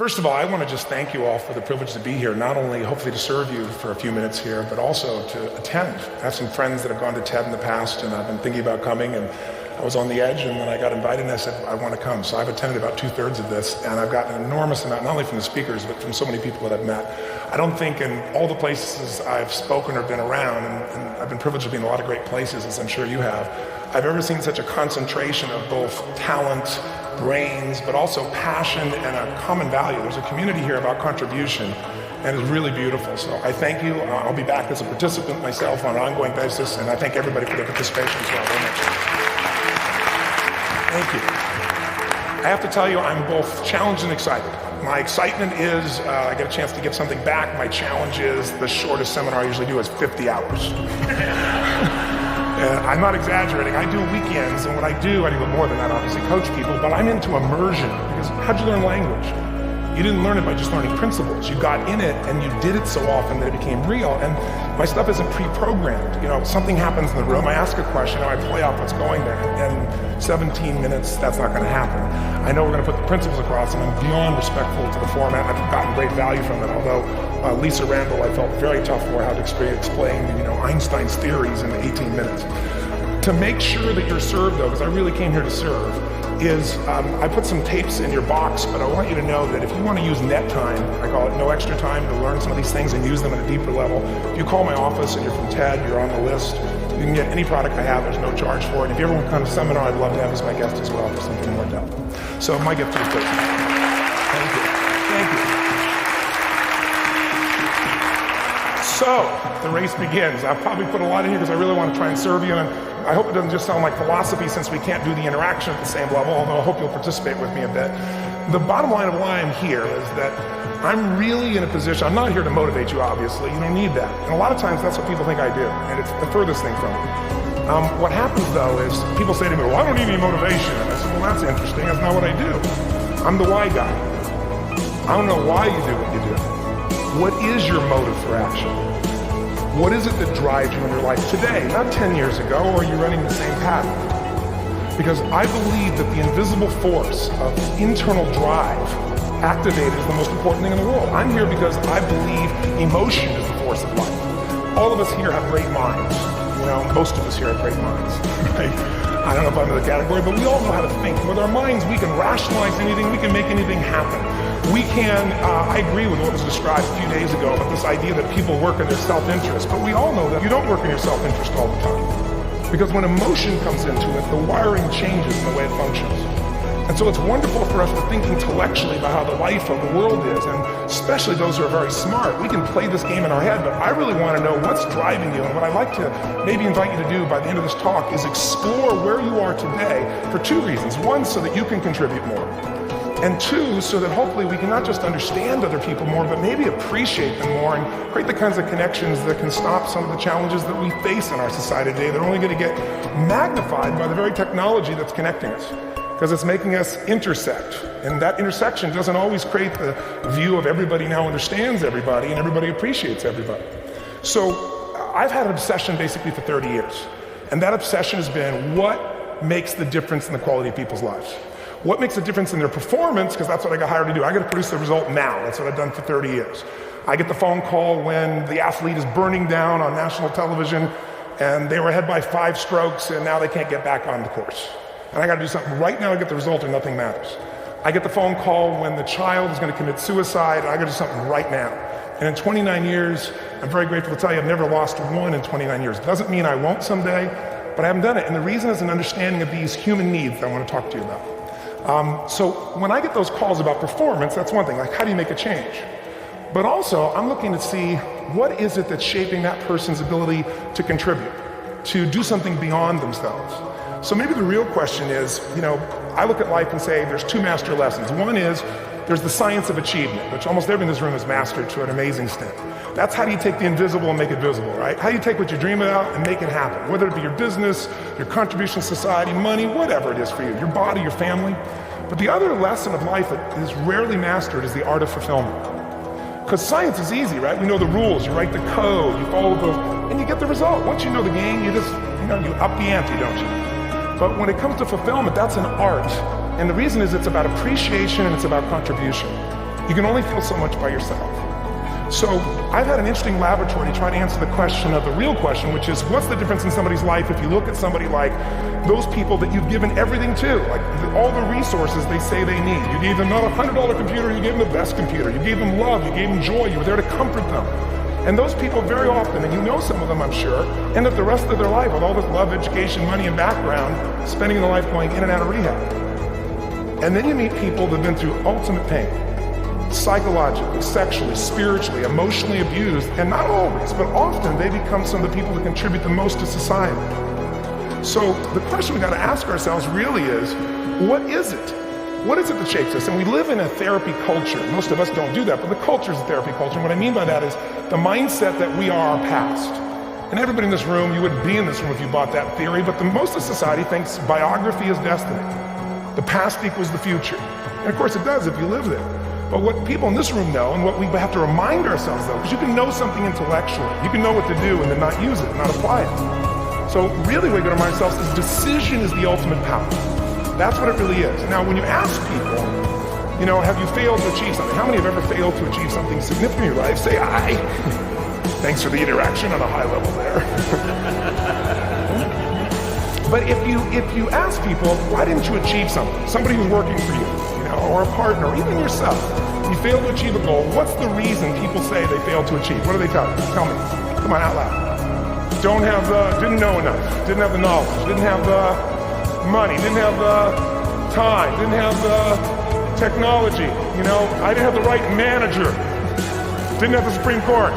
First of all, I want to just thank you all for the privilege to be here, not only hopefully to serve you for a few minutes here, but also to attend. I have some friends that have gone to TED in the past, and I've been thinking about coming, and I was on the edge, and then I got invited, and I said, I want to come. So I've attended about 2/3 of this, and I've gotten an enormous amount, not only from the speakers, but from so many people that I've met. I don't think in all the places I've spoken or been around, and I've been privileged to be in a lot of great places, as I'm sure you have, I've ever seen such a concentration of both talent, brains, but also passion and a common value. There's a community here about contribution, and it's really beautiful. So I thank you. I'll be back as a participant myself on an ongoing basis, and I thank everybody for their participation as well. Very much. Thank you. I have to tell you, I'm both challenged and excited. My excitement is I get a chance to give something back. My challenge is the shortest seminar I usually do is 50 hours. I'm not exaggerating. I do weekends, and what I do more than that, obviously, coach people, but I'm into immersion, because how'd you learn language? You didn't learn it by just learning principles. You got in it, and you did it so often that it became real, and my stuff isn't pre-programmed. You know, something happens in the room, I ask a question, I play off what's going there, and 17 minutes, that's not gonna happen. I know we're gonna put the principles across, and I'm beyond respectful to the format. I've gotten great value from it, although Lisa Randall, I felt very tough for how to explain, Einstein's theories in 18 minutes. To make sure that you're served, though, because I really came here to serve, is I put some tapes in your box, but I want you to know that if you want to use net time, I call it no extra time, to learn some of these things and use them at a deeper level, if you call my office and you're from TED, you're on the list, you can get any product I have, there's no charge for it. If you ever want to come to a seminar, I'd love to have as my guest as well for something more depth. So my gift to you, please. Thank you. Thank you. So, the race begins. I've probably put a lot in here because I really want to try and serve you, and I hope it doesn't just sound like philosophy since we can't do the interaction at the same level, although I hope you'll participate with me a bit. The bottom line of why I'm here is that I'm really in a position, I'm not here to motivate you, obviously, you don't need that. And a lot of times that's what people think I do, and it's the furthest thing from it. What happens though is people say to me, well, I don't need any motivation. And I said, well, that's interesting, that's not what I do. I'm the why guy. I don't know why you do what you do. What is your motive for action? What is it that drives you in your life today, not 10 years ago, or are you running the same pattern? Because I believe that the invisible force of internal drive activated is the most important thing in the world. I'm here because I believe emotion is the force of life. All of us here have great minds. Most of us here have great minds, right? I don't know if I'm in the category, but we all know how to think. With our minds, we can rationalize anything, we can make anything happen. We can, I agree with what was described a few days ago about this idea that people work in their self-interest, but we all know that you don't work in your self-interest all the time. Because when emotion comes into it, the wiring changes in the way it functions. And so it's wonderful for us to think intellectually about how the life of the world is, and especially those who are very smart. We can play this game in our head, but I really want to know what's driving you. And what I'd like to maybe invite you to do by the end of this talk is explore where you are today for two reasons. One, so that you can contribute more. And two, so that hopefully we can not just understand other people more, but maybe appreciate them more and create the kinds of connections that can stop some of the challenges that we face in our society today. They're only going to get magnified by the very technology that's connecting us, because it's making us intersect. And that intersection doesn't always create the view of everybody now understands everybody and everybody appreciates everybody. So I've had an obsession basically for 30 years. And that obsession has been what makes the difference in the quality of people's lives. What makes a difference in their performance, because that's what I got hired to do. I got to produce the result now. That's what I've done for 30 years. I get the phone call when the athlete is burning down on national television and they were ahead by 5 strokes and now they can't get back on the course. And I got to do something right now to get the result or nothing matters. I get the phone call when the child is going to commit suicide and I got to do something right now. And in 29 years, I'm very grateful to tell you I've never lost one in 29 years. It doesn't mean I won't someday, but I haven't done it. And the reason is an understanding of these human needs that I want to talk to you about. So when I get those calls about performance, that's one thing, like how do you make a change? But also, I'm looking to see what is it that's shaping that person's ability to contribute, to do something beyond themselves. So maybe the real question is, I look at life and say there's 2 master lessons. One is there's the science of achievement, which almost everyone in this room has mastered to an amazing extent. That's how do you take the invisible and make it visible, right? How do you take what you dream about and make it happen? Whether it be your business, your contribution to society, money, whatever it is for you, your body, your family. But the other lesson of life that is rarely mastered is the art of fulfillment. Because science is easy, right? You know the rules, you write the code, you follow those, and you get the result. Once you know the game, you up the ante, don't you? But when it comes to fulfillment, that's an art. And the reason is it's about appreciation and it's about contribution. You can only feel so much by yourself. So I've had an interesting laboratory to try to answer the question of the real question, which is what's the difference in somebody's life if you look at somebody like those people that you've given everything to, like all the resources they say they need. You gave them not a $100 computer, you gave them the best computer. You gave them love, you gave them joy, you were there to comfort them. And those people very often, and you know some of them I'm sure, end up the rest of their life with all this love, education, money, and background, spending their life going in and out of rehab. And then you meet people that have been through ultimate pain, psychologically, sexually, spiritually, emotionally abused, and not always, but often they become some of the people that contribute the most to society. So the question we got to ask ourselves really is, what is it? What is it that shapes us? And we live in a therapy culture. Most of us don't do that, but the culture is a therapy culture. And what I mean by that is the mindset that we are our past. And everybody in this room, you wouldn't be in this room if you bought that theory, but most of society thinks biography is destiny. The past equals the future. And of course it does if you live there. But what people in this room know, and what we have to remind ourselves though, because you can know something intellectually, you can know what to do and then not use it, not apply it. So really what we got to remind ourselves is decision is the ultimate power. That's what it really is. Now when you ask people, you know, have you failed to achieve something? How many have ever failed to achieve something significant in your life? Say I. Thanks for the interaction on a high level there. But if you ask people, why didn't you achieve something? Somebody who's working for you, or a partner, or even yourself, you failed to achieve a goal, what's the reason people say they failed to achieve? What do they tell you? Tell me. Come on, out loud. Didn't know enough, didn't have the knowledge, didn't have the money, didn't have the time, didn't have the technology, I didn't have the right manager, didn't have the Supreme Court.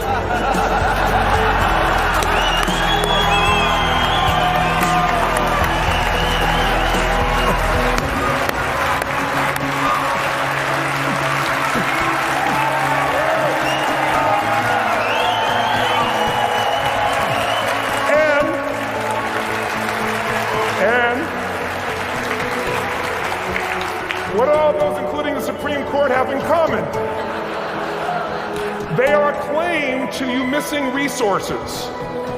What do all those, including the Supreme Court, have in common? They are a claim to you missing resources.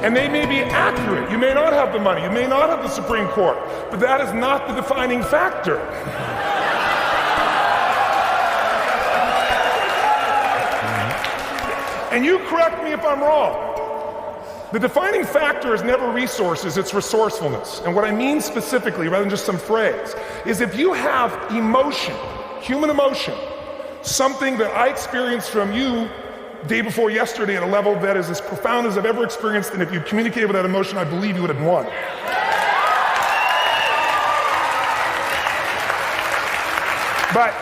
And they may be accurate. You may not have the money. You may not have the Supreme Court. But that is not the defining factor. And you correct me if I'm wrong. The defining factor is never resources, it's resourcefulness. And what I mean specifically, rather than just some phrase, is if you have emotion, human emotion, something that I experienced from you day before yesterday at a level that is as profound as I've ever experienced, and if you communicated with that emotion, I believe you would have won. But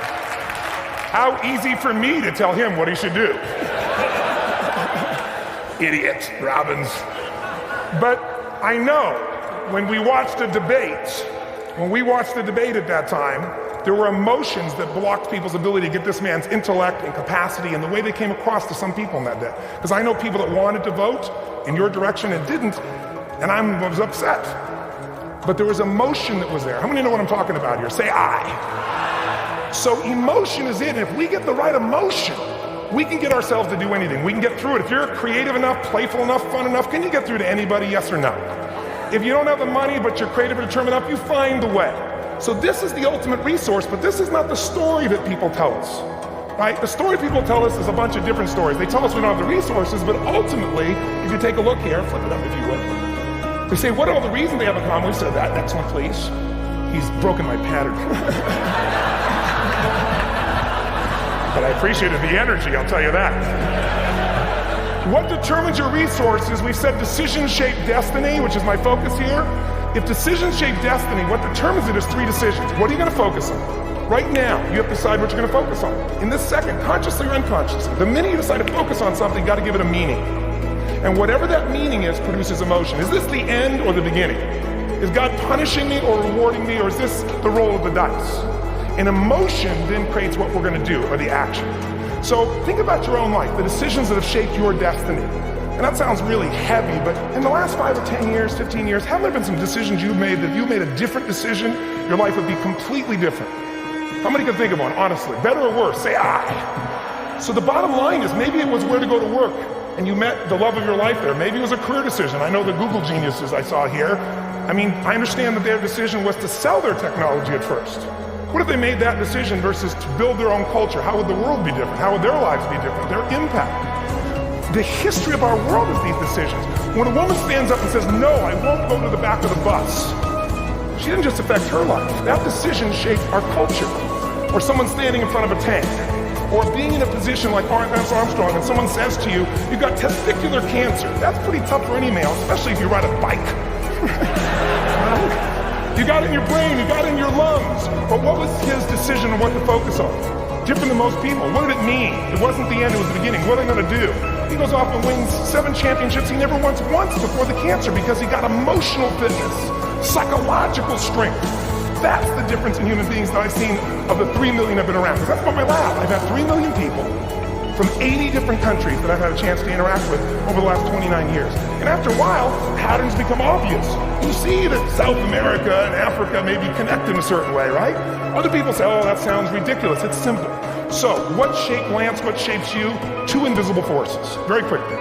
how easy for me to tell him what he should do. Idiot, Robbins. But I know when we watched the debate at that time, there were emotions that blocked people's ability to get this man's intellect and capacity and the way they came across to some people in that day. Because I know people that wanted to vote in your direction and didn't, and I was upset. But there was emotion that was there. How many know what I'm talking about here? Say I. So emotion is it, and if we get the right emotion, we can get ourselves to do anything. We can get through it. If you're creative enough, playful enough, fun enough, can you get through to anybody, yes or no? If you don't have the money, but you're creative and determined enough, you find the way. So this is the ultimate resource, but this is not the story that people tell us, right? The story people tell us is a bunch of different stories. They tell us we don't have the resources, but ultimately, if you take a look here, flip it up if you would. They say, what are all the reasons they have in common? We said that. Next one, please. He's broken my pattern. But I appreciated the energy, I'll tell you that. What determines your resources? We've said decisions shape destiny, which is my focus here. If decisions shape destiny, what determines it is 3 decisions. What are you going to focus on? Right now, you have to decide what you're going to focus on. In this second, consciously or unconsciously, the minute you decide to focus on something, you got to give it a meaning. And whatever that meaning is produces emotion. Is this the end or the beginning? Is God punishing me or rewarding me, or is this the roll of the dice? And emotion then creates what we're going to do, or the action. So think about your own life, the decisions that have shaped your destiny. And that sounds really heavy, but in the last 5 or 10 years, 15 years, haven't there been some decisions you've made that if you made a different decision, your life would be completely different? How many can think of one, honestly? Better or worse? Say I. So the bottom line is maybe it was where to go to work, and you met the love of your life there. Maybe it was a career decision. I know the Google geniuses I saw here. I mean, I understand that their decision was to sell their technology at first. What if they made that decision versus to build their own culture? How would the world be different? How would their lives be different? Their impact. The history of our world is these decisions. When a woman stands up and says, no, I won't go to the back of the bus, she didn't just affect her life. That decision shaped our culture. Or someone standing in front of a tank. Or being in a position like Lance Armstrong and someone says to you, you've got testicular cancer. That's pretty tough for any male, especially if you ride a bike. You got it in your brain, you got it in your lungs. But what was his decision on what to focus on? Different than most people. What did it mean? It wasn't the end, it was the beginning. What are they gonna do? He goes off and wins 7 championships he never won once before the cancer because he got emotional fitness, psychological strength. That's the difference in human beings that I've seen of the 3 million I've been around. Because that's what my lab. I've had 3 million people from 80 different countries that I've had a chance to interact with over the last 29 years. And after a while, patterns become obvious. You see that South America and Africa may be connected in a certain way, right? Other people say, oh, that sounds ridiculous. It's simple. So, what shaped Lance? What shapes you? 2 invisible forces, very quickly.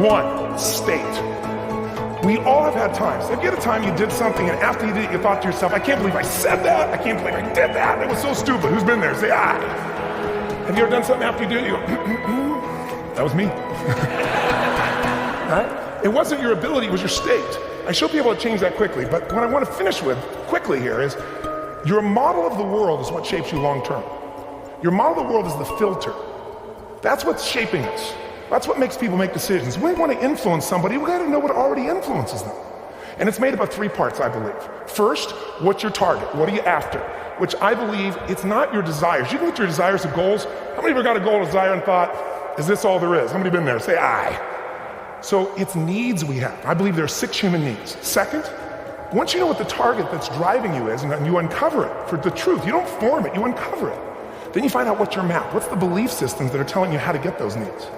1, state. We all have had times. Have you had a time you did something and after you did it, you thought to yourself, I can't believe I said that. I can't believe I did that. It was so stupid. Who's been there? Say, ah. Have you ever done something after you do it? You go, that was me. Right? It wasn't your ability, it was your state. I should be able to change that quickly, but what I want to finish with quickly here is your model of the world is what shapes you long term. Your model of the world is the filter. That's what's shaping us. That's what makes people make decisions. When we want to influence somebody, we got to know what already influences them. And it's made up of 3 parts, I believe. First, what's your target? What are you after? Which I believe it's not your desires. You can get your desires and goals. How many of you got a goal or desire and thought, is this all there is? How many been there? Say, aye. So it's needs we have. I believe there are 6 human needs. Second, once you know what the target that's driving you is, and you uncover it for the truth, you don't form it, you uncover it. Then you find out what's your map. What's the belief systems that are telling you how to get those needs?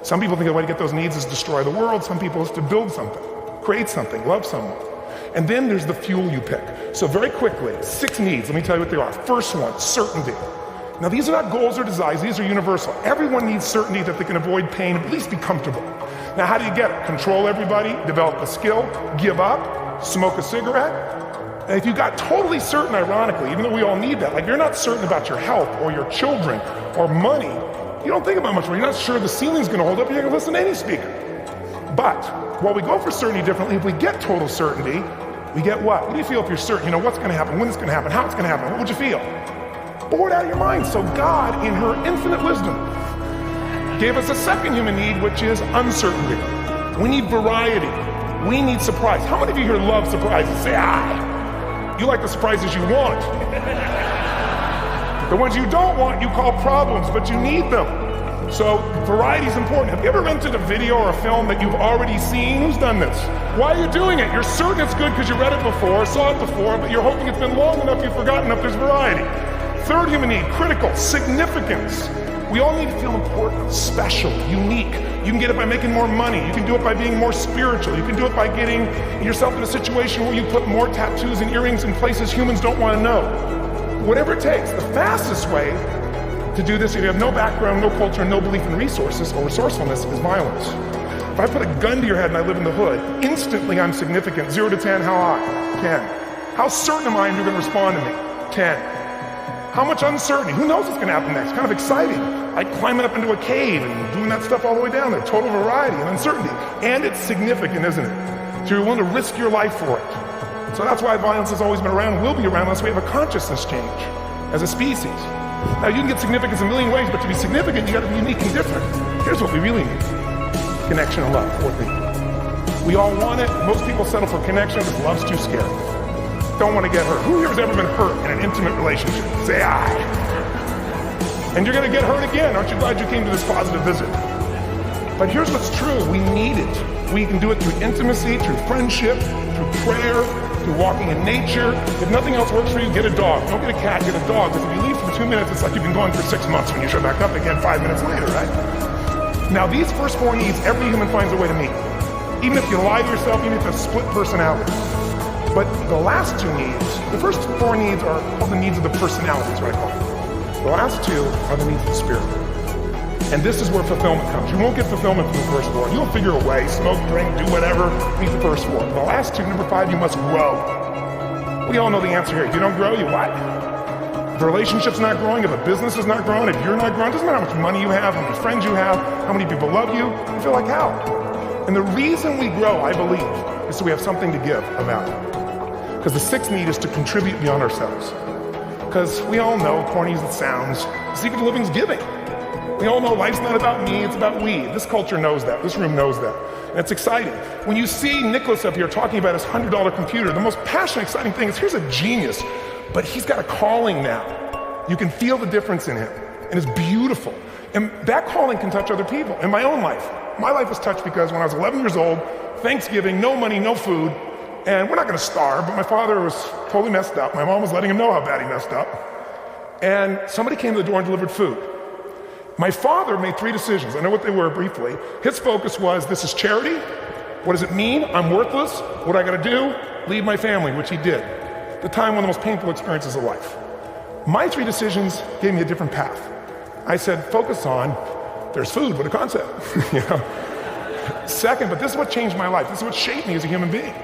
Some people think the way to get those needs is destroy the world. Some people is to build something, create something, love someone. And then there's the fuel you pick. So very quickly, 6 needs, let me tell you what they are. First one, certainty. Now these are not goals or desires, these are universal. Everyone needs certainty that they can avoid pain, at least be comfortable. Now how do you get it? Control everybody, develop a skill, give up, smoke a cigarette. And if you got totally certain, ironically, even though we all need that, like you're not certain about your health or your children or money, you don't think about much more. You're not sure the ceiling's gonna hold up, you're gonna listen to any speaker. But while we go for certainty differently, if we get total certainty, we get what? What do you feel if you're certain? You know what's gonna happen, when it's gonna happen, how it's gonna happen, what would you feel? Bored out of your mind. So God, in her infinite wisdom, gave us a second human need, which is uncertainty. We need variety. We need surprise. How many of you here love surprises? Say, aye. You like the surprises you want. The ones you don't want, you call problems, but you need them. So variety is important. Have you ever rented a video or a film that you've already seen? Who's done this? Why are you doing it? You're certain it's good because you read it before, saw it before, but you're hoping it's been long enough you've forgotten enough there's variety. Third human need, critical, significance. We all need to feel important, special, unique. You can get it by making more money. You can do it by being more spiritual. You can do it by getting yourself in a situation where you put more tattoos and earrings in places humans don't want to know. Whatever it takes. The fastest way to do this, if you have no background, no culture, no belief in resources or resourcefulness, is violence. If I put a gun to your head and I live in the hood, instantly I'm significant. 0 to 10, how high? 10. How certain am I you're going to respond to me? 10. How much uncertainty? Who knows what's going to happen next? Kind of exciting. Like climbing up into a cave and doing that stuff all the way down there. Total variety and uncertainty. And it's significant, isn't it? So you're willing to risk your life for it. So that's why violence has always been around and will be around unless we have a consciousness change as a species. Now you can get significance in a million ways, but to be significant, you got to be unique and different. Here's what we really need. Connection and love, 4th thing. We all want it. Most people settle for connection because love's too scary. Don't want to get hurt. Who here has ever been hurt in an intimate relationship? Say aye. And you're going to get hurt again. Aren't you glad you came to this positive visit? But here's what's true. We need it. We can do it through intimacy, through friendship, through prayer, through walking in nature. If nothing else works for you, get a dog. Don't get a cat, get a dog. Because if you leave for 2 minutes, it's like you've been going for 6 months when you show back up again 5 minutes later, right? Now these first 4 needs, every human finds a way to meet. Even if you lie to yourself, even if you have split personality. But the last 2 needs, the first 4 needs are called the needs of the personality, is what I call them. The last 2 are the needs of the spirit. And this is where fulfillment comes. You won't get fulfillment from the first 4. You'll figure a way, smoke, drink, do whatever, meet the first 4. The last 2, number 5, you must grow. We all know the answer here. You don't grow, you what? the relationship's not growing, if a business is not growing, if you're not growing, it doesn't matter how much money you have, how many friends you have, how many people love you, you feel like hell. And the reason we grow, I believe, is so we have something to give of value. Because the sixth need is to contribute beyond ourselves. Because we all know, corny as it sounds, the secret of living is giving. We all know life's not about me, it's about we. This culture knows that, this room knows that. And it's exciting. When you see Nicholas up here talking about his $100 computer, the most passionate, exciting thing is here's a genius, but he's got a calling now. You can feel the difference in him, and it's beautiful. And that calling can touch other people. In my own life, my life was touched because when I was 11 years old, Thanksgiving, no money, no food, and we're not gonna starve, but my father was totally messed up. My mom was letting him know how bad he messed up. And somebody came to the door and delivered food. My father made 3 decisions. I know what they were briefly. His focus was, this is charity. What does it mean? I'm worthless. What I gotta do? Leave my family, which he did. The time, one of the most painful experiences of life. My 3 decisions gave me a different path. I said, focus on, there's food, what a concept. You know? Second, but this is what changed my life. This is what shaped me as a human being.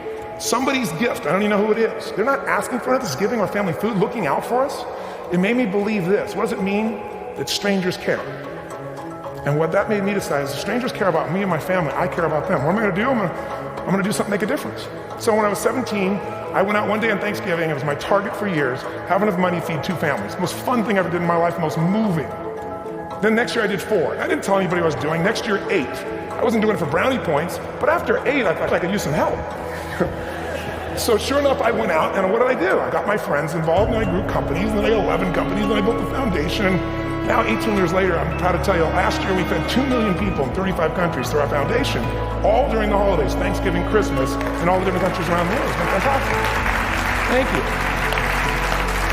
Somebody's gift, I don't even know who it is. They're not asking for it, this is giving our family food, looking out for us. It made me believe this. What does it mean? That strangers care. And what that made me decide is, if strangers care about me and my family, I care about them. What am I gonna do? I'm gonna do something to make a difference. So when I was 17, I went out one day on Thanksgiving, it was my target for years, have enough money to feed 2 families. Most fun thing I ever did in my life, most moving. Then next year I did 4. I didn't tell anybody what I was doing. Next year, 8. I wasn't doing it for brownie points, but after 8, I thought I could use some help. So sure enough, I went out, and what did I do? I got my friends involved, and I grew companies, and then I got 11 companies, and I built the foundation. Now, 18 years later, I'm proud to tell you, last year we fed 2 million people in 35 countries through our foundation, all during the holidays, Thanksgiving, Christmas, in all the different countries around the world. It's been fantastic. Thank you.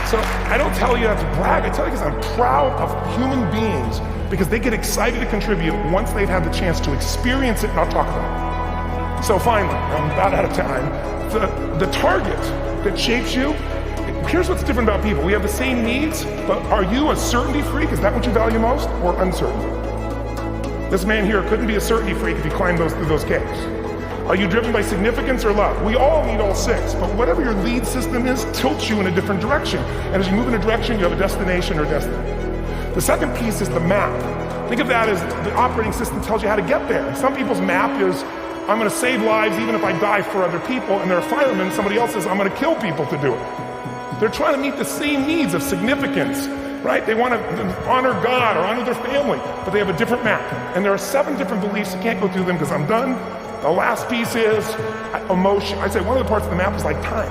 So I don't tell you that to brag, I tell you because I'm proud of human beings, because they get excited to contribute once they've had the chance to experience it and not talk about it. So finally, I'm about out of time, the target that shapes you, here's what's different about people. We have the same needs, but are you a certainty freak? Is that what you value most, or uncertainty? This man here couldn't be a certainty freak if he climbed through those caves. Are you driven by significance or love? We all need all 6, but whatever your lead system is tilts you in a different direction. And as you move in a direction, you have a destination or destiny. The second piece is the map. Think of that as the operating system tells you how to get there. Some people's map is, I'm gonna save lives even if I die for other people, and they're a fireman. Somebody else says, I'm gonna kill people to do it. They're trying to meet the same needs of significance, right? They want to honor God or honor their family, but they have a different map. And there are 7 different beliefs. I can't go through them because I'm done. The last piece is emotion. I'd say one of the parts of the map is like time.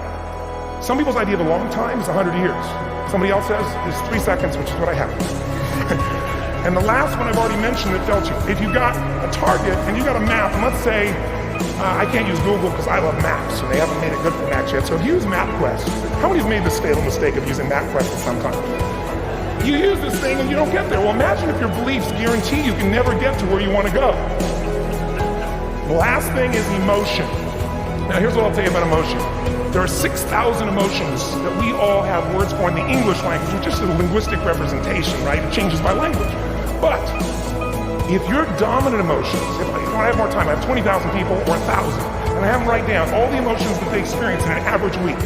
Some people's idea of a long time is 100 years. Somebody else says is 3 seconds, which is what I have. And the last one I've already mentioned that felt you. If you got a target and you got a map, and let's say, I can't use Google because I love maps, and they haven't made it good for maps yet. So if you use MapQuest, how many have made this fatal mistake of using MapQuest at some time? You use this thing and you don't get there. Well, imagine if your beliefs guarantee you can never get to where you want to go. The last thing is emotion. Now here's what I'll tell you about emotion. There are 6,000 emotions that we all have words for in the English language, which is a linguistic representation, right? It changes by language. But if your dominant emotions, if I have more time, I have 20,000 people or 1,000, and I have them write down all the emotions that they experience in an average week.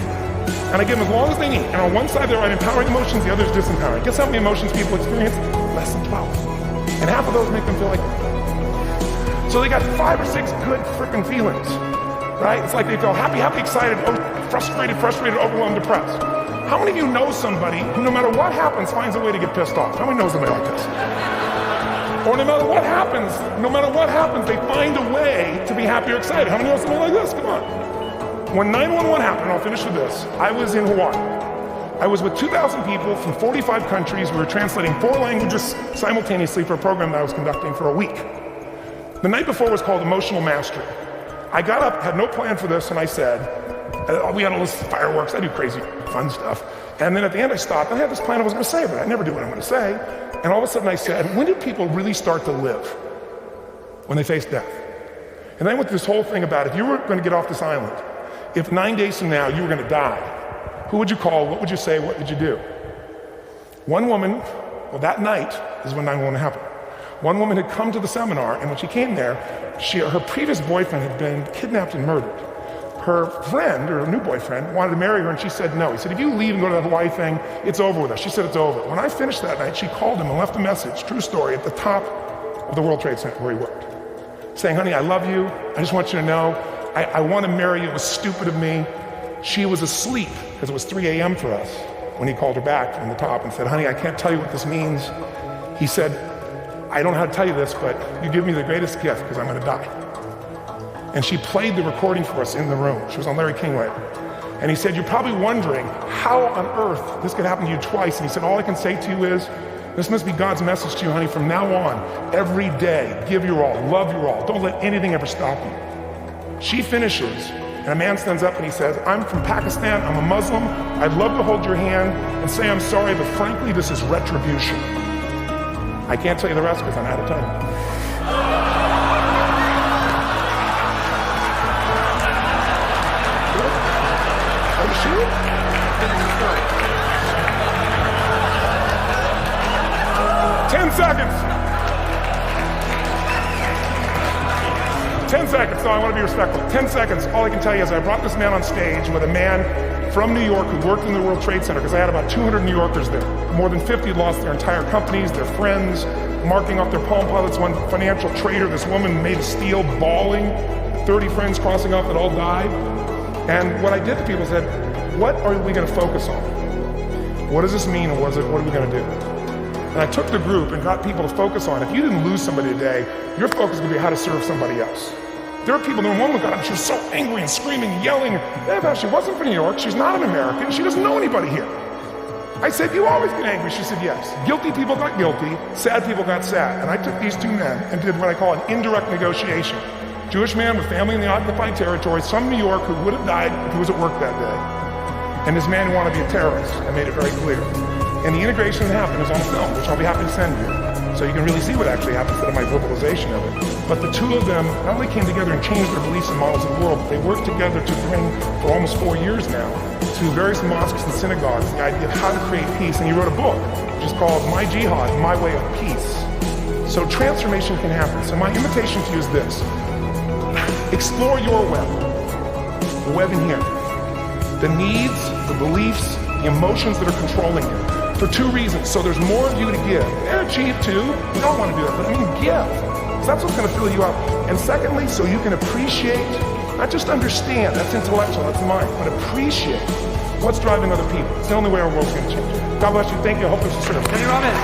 And I give them as long as they need. And on one side, they write empowering emotions, the other is disempowering. Guess how many emotions people experience? Less than 12. And half of those make them feel like, so they got 5 or 6 good freaking feelings, right? It's like they feel happy, excited, frustrated, overwhelmed, depressed. How many of you know somebody who no matter what happens finds a way to get pissed off? How many know somebody like this? Or no matter what happens, they find a way to be happy or excited. How many know somebody like this? Come on. When 9/11 happened, I'll finish with this, I was in Hawaii. I was with 2,000 people from 45 countries. We were translating 4 languages simultaneously for a program that I was conducting for a week. The night before was called Emotional Mastery. I got up, had no plan for this, and I said, we had a list of fireworks, I do crazy fun stuff. And then at the end I stopped, and I had this plan I was gonna say, but I never do what I'm gonna say. And all of a sudden I said, when do people really start to live? When they face death. And then I went through this whole thing about if you were gonna get off this island, if 9 days from now you were gonna die, who would you call, what would you say, what would you do? One woman, well that night is when 9/11 happened. One woman had come to the seminar, and when she came there, her previous boyfriend had been kidnapped and murdered. her friend, or new boyfriend, wanted to marry her, and she said no. He said, if you leave and go to that Hawaii thing, it's over with us. She said it's over. When I finished that night, she called him and left a message, true story, at the top of the World Trade Center where he worked, saying, honey, I love you. I just want you to know, I want to marry you. It was stupid of me. She was asleep, because it was 3 a.m. for us, when he called her back from the top and said, honey, I can't tell you what this means. He said, I don't know how to tell you this, but you give me the greatest gift, because I'm going to die. And she played the recording for us in the room. She was on Larry King Radio. And he said, you're probably wondering how on earth this could happen to you twice. And he said, all I can say to you is, this must be God's message to you, honey. From now on, every day, give your all, love your all. Don't let anything ever stop you. She finishes, and a man stands up and he says, I'm from Pakistan, I'm a Muslim. I'd love to hold your hand and say I'm sorry, but frankly, this is retribution. I can't tell you the rest because I'm out of time. 10 seconds. 10 seconds, no, I want to be respectful. 10 seconds, all I can tell you is I brought this man on stage with a man from New York who worked in the World Trade Center, because I had about 200 New Yorkers there. More than 50 had lost their entire companies, their friends, marking off their Palm Pilots. One financial trader, this woman made of steel, bawling, 30 friends crossing off that all died. And what I did to people is said, what are we going to focus on? What does this mean, and what are we going to do? And I took the group and got people to focus on, if you didn't lose somebody today, your focus is going to be how to serve somebody else. There are people, one woman got up, she was so angry and screaming and yelling. She wasn't from New York, she's not an American, she doesn't know anybody here. I said, you always get angry? She said, yes. Guilty people got guilty, sad people got sad. And I took these two men and did what I call an indirect negotiation. Jewish man with family in the occupied territory, some New York who would have died if he was at work that day. And this man who wanted to be a terrorist. I made it very clear. And the integration that happened is on film, which I'll be happy to send you. So you can really see what actually happened instead of my vocalization of it. But the two of them not only came together and changed their beliefs and models of the world, but they worked together to bring, for almost 4 years now, to various mosques and synagogues, the idea of how to create peace. And he wrote a book, which is called My Jihad, My Way of Peace. So transformation can happen. So my invitation to you is this. Explore your web, the web in here. The needs, the beliefs, the emotions that are controlling you. For 2 reasons. So there's more of you to give. They're cheap too. You don't want to do that, but I mean give. Because that's what's going to fill you up. And secondly, so you can appreciate, not just understand, that's intellectual, that's the mind, but appreciate what's driving other people. It's the only way our world's going to change. God bless you. Thank you. I hope this is sort of. Kenny Robbins.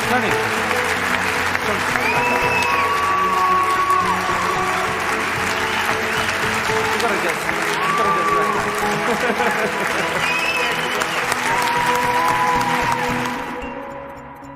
Honey. You gotta just right now.